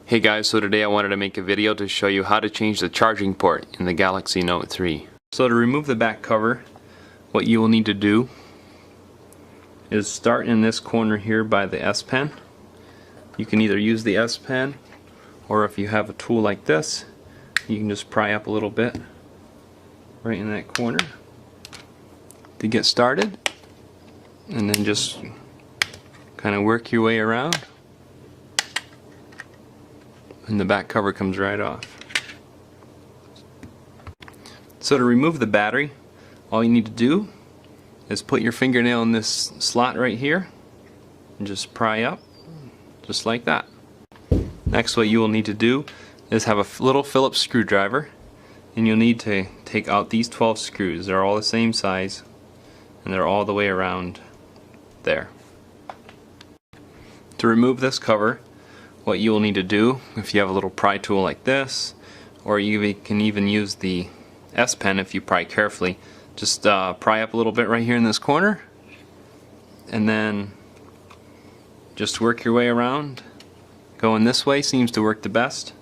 Hey guys, so today I wanted to make a video to show you how to change the charging port in the Galaxy Note 3. So to remove the back cover, what you will need to do is start in this corner here by the S Pen. You can either use the S Pen, or if you have a tool like this, you can just pry up a little bit right in that corner to get started, and then just kind of work your way around, and the back cover comes right off. So to remove the battery, all you need to do is put your fingernail in this slot right here and just pry up just like that. Next, what you will need to do is have a little Phillips screwdriver, and you'll need to take out these 12 screws. They're all the same size and they're all the way around there. To remove this cover, what you will need to do, if you have a little pry tool like this, or you can even use the S Pen if you pry carefully, just pry up a little bit right here in this corner, and then just work your way around. Going this way seems to work the best,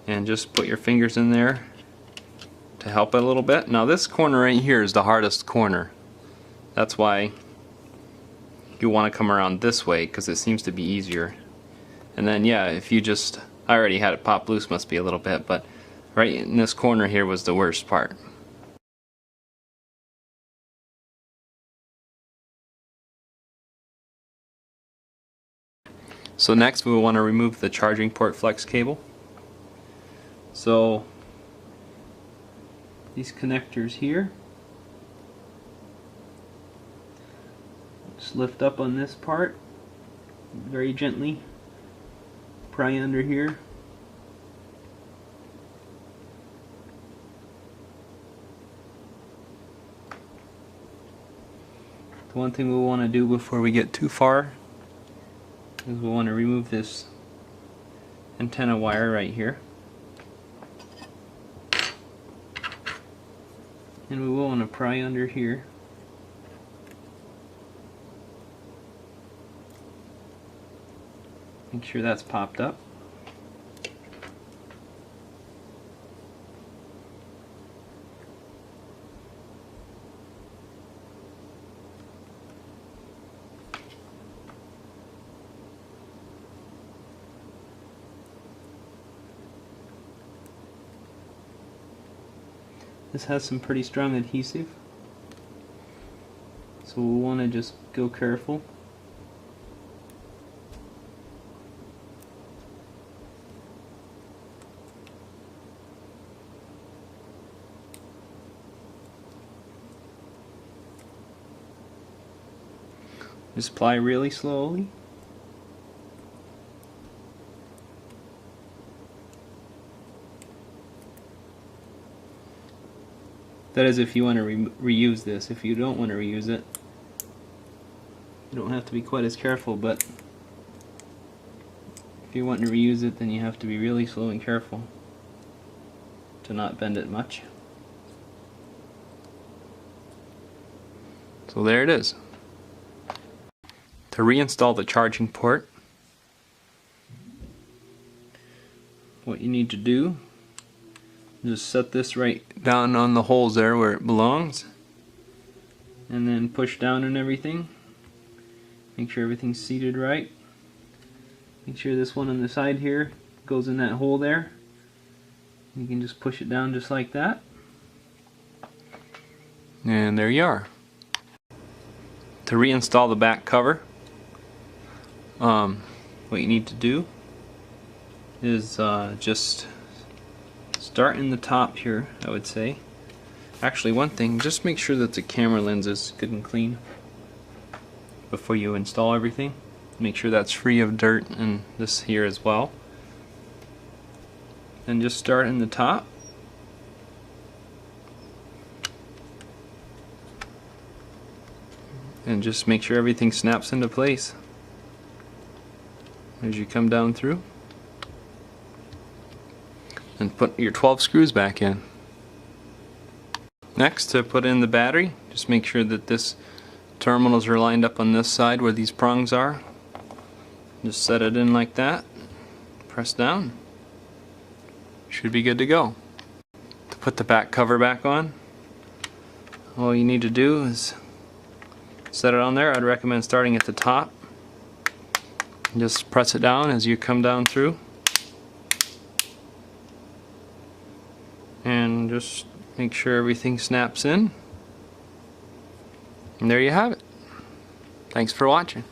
and just put your fingers in there to help it a little bit. Now this corner right here is the hardest corner. That's why you want to come around this way, because it seems to be easier. And then yeah, if you just, I already had it pop loose, must be a little bit, but right in this corner here was the worst part. So next we will want to remove the charging port flex cable. So these connectors here, just lift up on this part very gently, pry under here, the one thing we want to do before we get too far is we want to remove this antenna wire right here, and we will want to pry under here. Make sure that's popped up. This has some pretty strong adhesive, so we'll want to just go careful. Just ply really slowly. That is if you want to reuse this. If you don't want to reuse it, you don't have to be quite as careful, but if you want to reuse it, then you have to be really slow and careful to not bend it much. So there it is. To reinstall the charging port, what you need to do, just set this right down on the holes there where it belongs, and then push down on everything. Make sure everything's seated right. Make sure this one on the side here goes in that hole there. You can just push it down just like that, and there you are. To reinstall the back cover, what you need to do is just start in the top here, I would say. Actually, one thing, just make sure that the camera lens is good and clean before you install everything. Make sure that's free of dirt, and this here as well. And just start in the top. And just make sure everything snaps into place as you come down through. And put your 12 screws back in. Next, to put in the battery, just make sure that this terminals are lined up on this side where these prongs are. Just set it in like that. press down. Should be good to go. To put the back cover back on, all you need to do is set it on there. I'd recommend starting at the top. Just press it down as you come down through. And just make sure everything snaps in. And there you have it. Thanks for watching.